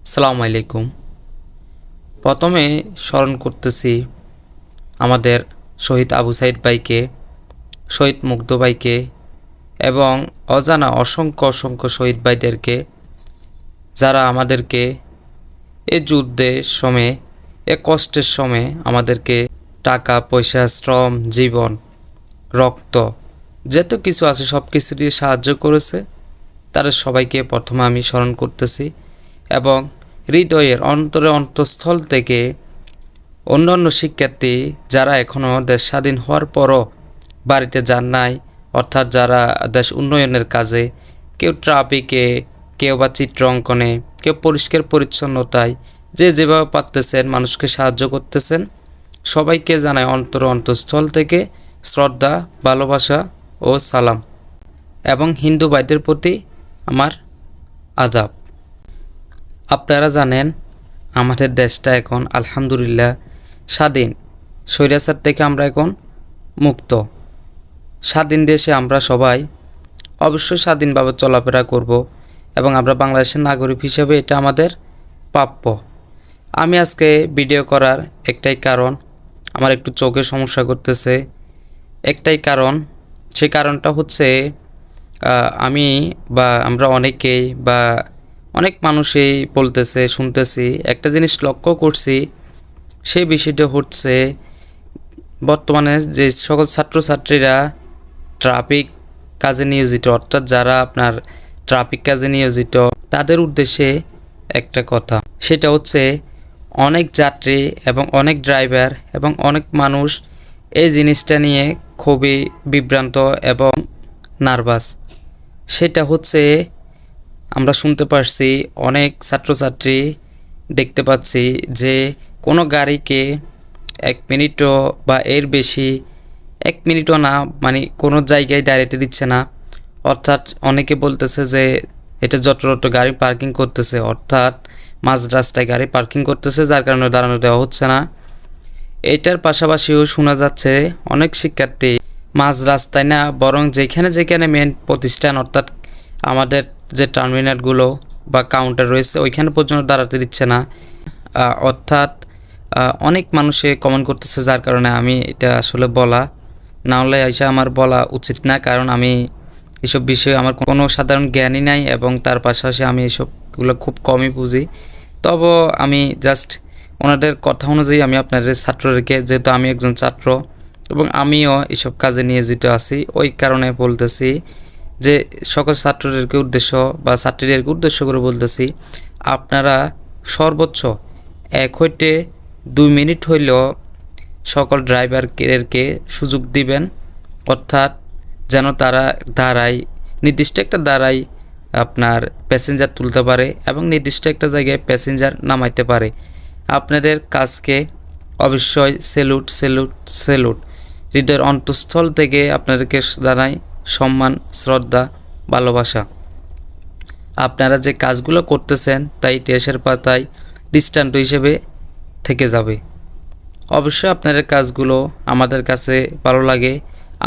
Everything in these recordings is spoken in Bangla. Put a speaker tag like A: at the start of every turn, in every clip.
A: আসসালামু আলাইকুম। প্রথমে স্মরণ করতেছি আমাদের শহীদ আবু সাইদ ভাইকে, শহীদ মুগ্ধ ভাইকে এবং অজানা অসংখ্য অসংখ্য শহীদ ভাইদেরকে, যারা আমাদেরকে এ যুদ্ধের সময়ে, এ কষ্টের সময়ে আমাদেরকে টাকা পয়সা, শ্রম, জীবন, রক্ত যত কিছু আছে সব কিছু দিয়ে সাহায্য করেছে। তাদের সবাইকে প্রথমে আমি স্মরণ করতেছি এবং হৃদয়ের অন্তঃস্থল থেকে অন্যান্য শিক্ষার্থী যারা এখনও দেশ স্বাধীন হওয়ার পরও বাড়িতে যান নাই, অর্থাৎ যারা দেশ উন্নয়নের কাজে, কেউ ট্রাফিকে, কেউ বা চিত্র অঙ্কনে, কেউ পরিষ্কার পরিচ্ছন্নতায়, যে যেভাবে পারতেছেন মানুষকে সাহায্য করতেছেন, সবাইকে জানাই অন্তঃস্থল থেকে শ্রদ্ধা, ভালোবাসা ও সালাম এবং হিন্দু ভাইদের প্রতি আমার আদাব। আপনারা জানেন আমাদের দেশটা এখন আলহামদুলিল্লাহ স্বাধীন, স্বৈরাচার থেকে আমরা এখন মুক্ত। স্বাধীন দেশে আমরা সবাই অবশ্যই স্বাধীনভাবে চলাফেরা করব এবং আমরা বাংলাদেশের নাগরিক হিসেবে এটা আমাদের প্রাপ্য। আমি আজকে ভিডিও করার একটাই কারণ, আমার একটু চোখে সমস্যা করতেছে, একটাই কারণ। সেই কারণটা হচ্ছে আমি বা আমরা অনেকেই বা অনেক মানুষই বলতেছে, শুনতেছি, একটা জিনিস লক্ষ্য করছি, সেই বিষয়টা হচ্ছে বর্তমানে যে সকল ছাত্রছাত্রীরা ট্রাফিক কাজে নিয়োজিত, অর্থাৎ যারা আপনার ট্রাফিক কাজে নিয়োজিত, তাদের উদ্দেশ্যে একটা কথা, সেটা হচ্ছে অনেক যাত্রী এবং অনেক ড্রাইভার এবং অনেক মানুষ এই জিনিসটা নিয়ে খুবই বিভ্রান্ত এবং নার্ভাস। সেটা হচ্ছে আমরা শুনতে পারছি, অনেক ছাত্রছাত্রী দেখতে পাচ্ছি যে কোনো গাড়িকে 1 মিনিটও বা এর বেশি, 1 মিনিটও না, মানে কোনো জায়গায় দাঁড়াতে দিচ্ছে না। অর্থাৎ অনেকে বলতেছে যে এটা যত্রতত্র গাড়ি পার্কিং করতেছে, অর্থাৎ মাঝ রাস্তায় গাড়ি পার্কিং করতেছে, যার কারণে দাঁড়ানো দেওয়া হচ্ছে না। এটার পাশাপাশিও শোনা যাচ্ছে অনেক শিক্ষার্থী মাঝ রাস্তায় না, বরং যেখানে যেখানে মেন প্রতিষ্ঠান, অর্থাৎ আমাদের যে টার্মিনালগুলো বা কাউন্টার রয়েছে ওইখানে পর্যন্ত দাঁড়াতে দিচ্ছে না। অর্থাৎ অনেক মানুষে কমেন্ট করতেছে, যার কারণে আমি এটা আসলে বলা না হলে এসে আমার বলা উচিত না, কারণ আমি এসব বিষয়ে আমার কোনো সাধারণ জ্ঞানই নাই এবং তার পাশাপাশি আমি এসবগুলো খুব কমই বুঝি। তবে আমি জাস্ট ওনাদের কথা অনুযায়ী আমি আপনাদের ছাত্রদেরকে, যেহেতু আমি একজন ছাত্র এবং আমিও এসব কাজে নিয়োজিত আছি, ওই কারণে বলতেছি যে সকল ছাত্রদেরকে উদ্দেশ্য বা ছাত্রীদেরকে উদ্দেশ্য করে বলতেছি, আপনারা সর্বোচ্চ 1 হইতে 2 মিনিট হইলেও সকল ড্রাইভারদেরকে সুযোগ দিবেন, অর্থাৎ যেন তারা দাঁড়ায়, নির্দিষ্ট একটা দাঁড়ায় আপনার প্যাসেঞ্জার তুলতে পারে এবং নির্দিষ্ট একটা জায়গায় প্যাসেঞ্জার নামাইতে পারে। আপনাদের কাজকে অবশ্যই সেলুট সেলুট সেলুট, হৃদয়ের অন্তঃস্থল থেকে আপনাদেরকে জানাই সম্মান, শ্রদ্ধা, ভালোবাসা। আপনারা যে কাজগুলো করতেছেন তা ইতিহাসের পাতায় দৃষ্টান্ত হিসেবে থেকে যাবে। অবশ্যই আপনাদের কাজগুলো আমাদের কাছে ভালো লাগে,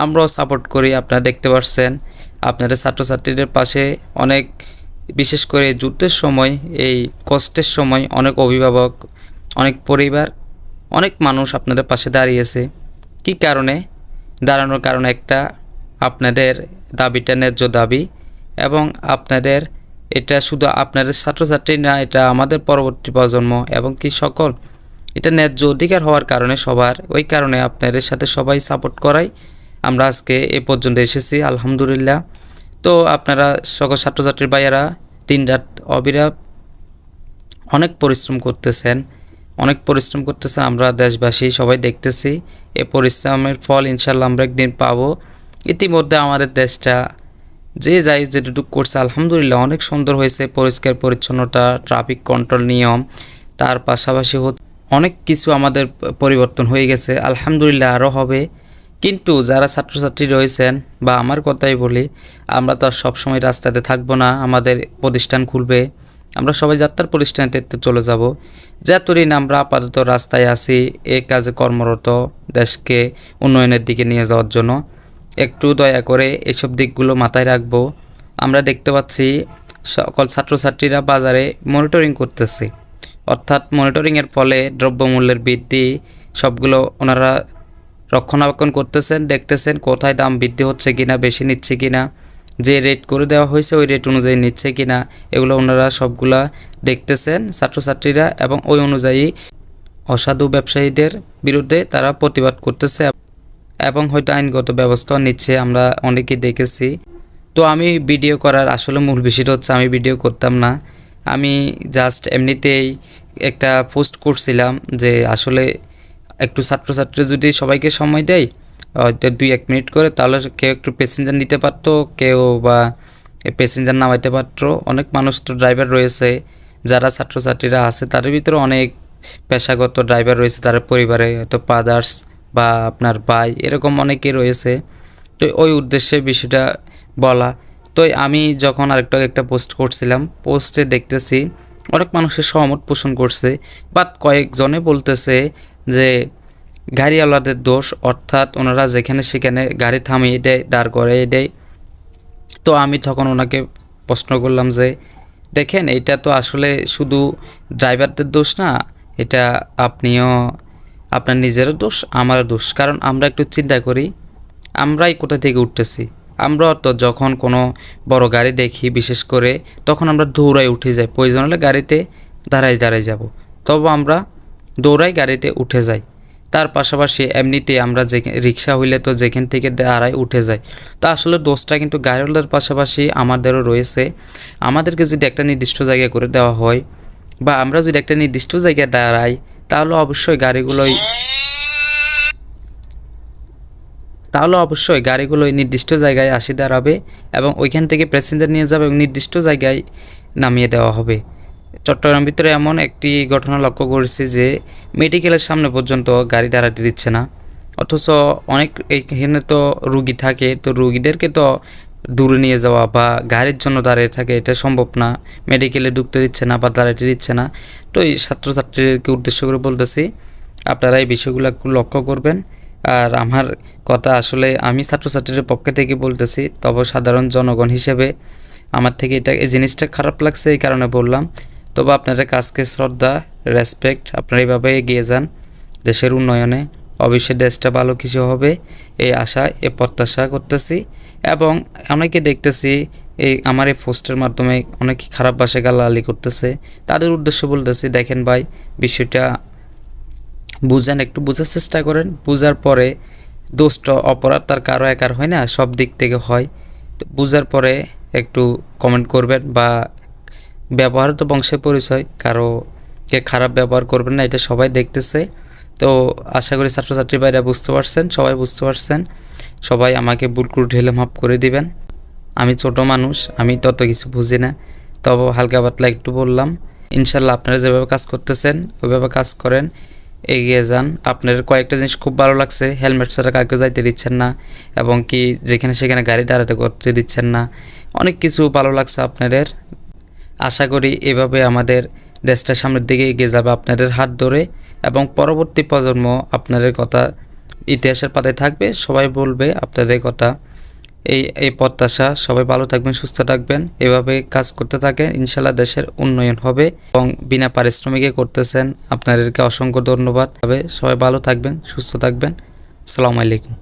A: আমরাও সাপোর্ট করি। আপনারা দেখতে পাচ্ছেন আপনাদের ছাত্রছাত্রীদের পাশে অনেক, বিশেষ করে যুদ্ধের সময়, এই কষ্টের সময় অনেক অভিভাবক, অনেক পরিবার, অনেক মানুষ আপনাদের পাশে দাঁড়িয়েছে। কী কারণে দাঁড়ানোর কারণ একটা, আপনাদের দাবিটা ন্যায্য দাবি এবং আপনাদের এটা শুধু আপনাদের ছাত্রছাত্রী না, এটা আমাদের পরবর্তী প্রজন্ম এবং কি সকল, এটা ন্যায্য অধিকার হওয়ার কারণে সবার, ওই কারণে আপনাদের সাথে সবাই সাপোর্ট করাই আমরা আজকে এ পর্যন্ত এসেছি আলহামদুলিল্লাহ। তো আপনারা সকল ছাত্রছাত্রীর ভাইয়েরা দিনরাত অবিরাম অনেক পরিশ্রম করতেছেন, আমরা দেশবাসী সবাই দেখতেছি। এ পরিশ্রমের ফল ইনশাল্লাহ আমরা একদিন পাবো। ইতিমধ্যে আমাদের দেশটা যে যাই যেটুকু করছে আলহামদুলিল্লাহ অনেক সুন্দর হয়েছে, পরিষ্কার পরিচ্ছন্নতা, ট্রাফিক কন্ট্রোল নিয়ম, তার পাশাপাশি অনেক কিছু আমাদের পরিবর্তন হয়ে গেছে, আলহামদুলিল্লাহ আরও হবে। কিন্তু যারা ছাত্রছাত্রী রয়েছেন বা আমার কথাই বলি, আমরা তো আর সবসময় রাস্তাতে থাকবো না, আমাদের প্রতিষ্ঠান খুলবে, আমরা সবাই যাত্রার প্রতিষ্ঠানেতে চলে যাব। যতদিন আমরা আপাতত রাস্তায় আছি এ কাজে কর্মরত, দেশকে উন্নয়নের দিকে নিয়ে যাওয়ার জন্য, একটু দয়া করে এসব দিকগুলো মাথায় রাখবো। আমরা দেখতে পাচ্ছি সকল ছাত্রছাত্রীরা বাজারে মনিটরিং করতেছে, অর্থাৎ মনিটরিংয়ের ফলে দ্রব্যমূল্যের বৃদ্ধি সবগুলো ওনারা রক্ষণাবেক্ষণ করতেছেন, দেখতেছেন কোথায় দাম বৃদ্ধি হচ্ছে কিনা, বেশি নিচ্ছে কিনা, যে রেট করে দেওয়া হয়েছে ওই রেট অনুযায়ী নিচ্ছে কিনা, এগুলো ওনারা সবগুলা দেখতেছেন ছাত্রছাত্রীরা, এবং ওই অনুযায়ী অসাধু ব্যবসায়ীদের বিরুদ্ধে তারা প্রতিবাদ করতেছে এবং হয়তো আইনগত ব্যবস্থা নিচ্ছে, আমরা অনেকেই দেখেছি। তো আমি ভিডিও করার আসলে মূল বিষয়টা হচ্ছে আমি ভিডিও করতাম না, আমি জাস্ট এমনিতেই একটা পোস্ট করছিলাম যে আসলে একটু ছাত্রছাত্রী যদি সবাইকে সময় দেয় হয়তো 2-1 মিনিট করে, তাহলে কেউ একটু প্যাসেঞ্জার নিতে পারতো, কেউ বা প্যাসেঞ্জার নামাইতে পারতো। অনেক মানুষ তো ড্রাইভার রয়েছে, যারা ছাত্রছাত্রীরা আছে তাদের ভিতরে অনেক পেশাগত ড্রাইভার রয়েছে, তার পরিবারে হয়তো ফাদার্স বা আপনার ভাই এরকম অনেকে রয়েছে। তো ওই উদ্দেশ্যে বিষয়টা বলা। তো আমি যখন একটা পোস্ট করছিলাম, পোস্টে দেখতেছি অনেক মানুষের সহমত পোষণ করছে, বাট কয়েকজনে বলতেছে যে গাড়িওয়ালাদের দোষ, অর্থাৎ ওনারা যেখানে সেখানে গাড়ি থামিয়ে দেয়, দাঁড় করিয়ে দেয়। তো আমি তখন ওনাকে প্রশ্ন করলাম যে দেখেন এটা তো আসলে শুধু ড্রাইভারদের দোষ না, এটা আপনিও আপনার নিজেরও দোষ, আমারও দোষ। কারণ আমরা একটু চিন্তা করি, আমরাই কোথা থেকে উঠতেছি। আমরা তো যখন কোনো বড় গাড়ি দেখি বিশেষ করে, তখন আমরা দৌড়াই উঠে যাই, প্রয়োজন হলে গাড়িতে দাঁড়াই যাব, তবে আমরা দৌড়াই গাড়িতে উঠে যাই। তার পাশাপাশি এমনিতে আমরা যে রিক্সা হইলে তো যেখান থেকে দাঁড়াই উঠে যাই। তা আসলে দোষটা কিন্তু গাড়িওয়ালার পাশাপাশি আমাদেরও রয়েছে। আমাদেরকে যদি একটা নির্দিষ্ট জায়গায় করে দেওয়া হয় বা আমরা যদি একটা নির্দিষ্ট জায়গায় দাঁড়াই, তাহলে অবশ্যই গাড়িগুলোই নির্দিষ্ট জায়গায় আসি দাঁড়াবে এবং ওইখান থেকে প্যাসেঞ্জার নিয়ে যাবে এবং নির্দিষ্ট জায়গায় নামিয়ে দেওয়া হবে। চট্টগ্রাম ভিতরে এমন একটি ঘটনা লক্ষ্য করেছি যে মেডিকেলের সামনে পর্যন্ত গাড়ি দাঁড়াতে দিচ্ছে না, অথচ অনেক এখানে তো রুগী থাকে, তো রুগীদেরকে তো দূরে নিয়ে যাওয়া বা গাড়ির জন্য দাঁড়িয়ে থাকে এটা সম্ভব না, মেডিকেলে ঢুকতে দিচ্ছে না বা দাঁড়াতে দিচ্ছে না। তো এই ছাত্রছাত্রীদেরকে উদ্দেশ্য করে বলতেছি আপনারা এই বিষয়গুলো একটু লক্ষ্য করবেন। আর আমার কথা আসলে আমি ছাত্রছাত্রীদের পক্ষে থেকে বলতেছি, তবে সাধারণ জনগণ হিসেবে আমার থেকে এই জিনিসটা খারাপ লাগছে, এই কারণে বললাম। তবে আপনাদের কাজকে শ্রদ্ধা, রেসপেক্ট, আপনারা এইভাবে এগিয়ে যান দেশের উন্নয়নে, অবশ্যই দেশটা ভালো কিছু হবে এই আশা, এ প্রত্যাশা করতেছি। এবং অনেকে দেখতেছি আমার এই পোস্টের মাধ্যমে অনেকে খারাপ ভাষায় গালাগালি করতেছে, তাদের উদ্দেশ্য বলতেছি দেখেন ভাই, বিষয়টা বুঝেন, একটু বোঝার চেষ্টা করেন, বুঝার পরে দোষটা অপরাধ তার কারো একার হয় না, সব দিক থেকে হয়। তো বুঝার পরে একটু কমেন্ট করবেন, বা ব্যবহার তো বংশের পরিচয়, কে খারাপ ব্যবহার করবেন না, এটা সবাই দেখতেছে। তো আশা করি ছাত্রছাত্রী ভাইরা বুঝতে পারছেন, সবাই বুঝতে পারছেন, সবাই আমাকে ভুল করে ঢেলে মাফ করে দিবেন। আমি ছোট মানুষ, আমি তত কিছু বুঝি না, তবে হালকা পাতলা একটু বললাম। ইনশাল্লাহ আপনারা যেভাবে কাজ করতেছেন ওইভাবে কাজ করেন, এগিয়ে যান। আপনার কয়েকটা জিনিস খুব ভালো লাগছে, হেলমেট ছাড়া কাউকে যাইতে দিচ্ছেন না এবং কি যেখানে সেখানে গাড়ি দাঁড়াতে করতে দিচ্ছেন না, অনেক কিছু ভালো লাগছে আপনাদের। আশা করি এভাবে আমাদের দেশটা সামনের দিকে এগিয়ে যাবে আপনাদের হাত ধরে, এবং পরবর্তী প্রজন্ম আপনাদের কথা ইতিহাসের পাতায় থাকবে, সবাই বলবে আপনাদের কথা। এই প্রত্যাশা, সবাই ভালো থাকবেন, সুস্থ থাকবেন, এভাবে কাজ করতে থাকেন, ইনশাল্লাহ দেশের উন্নয়ন হবে। এবং বিনা পারিশ্রমিকে করতেছেন, আপনাদেরকে অসংখ্য ধন্যবাদ। সবাই ভালো থাকবেন, সুস্থ থাকবেন। আসসালামু আলাইকুম।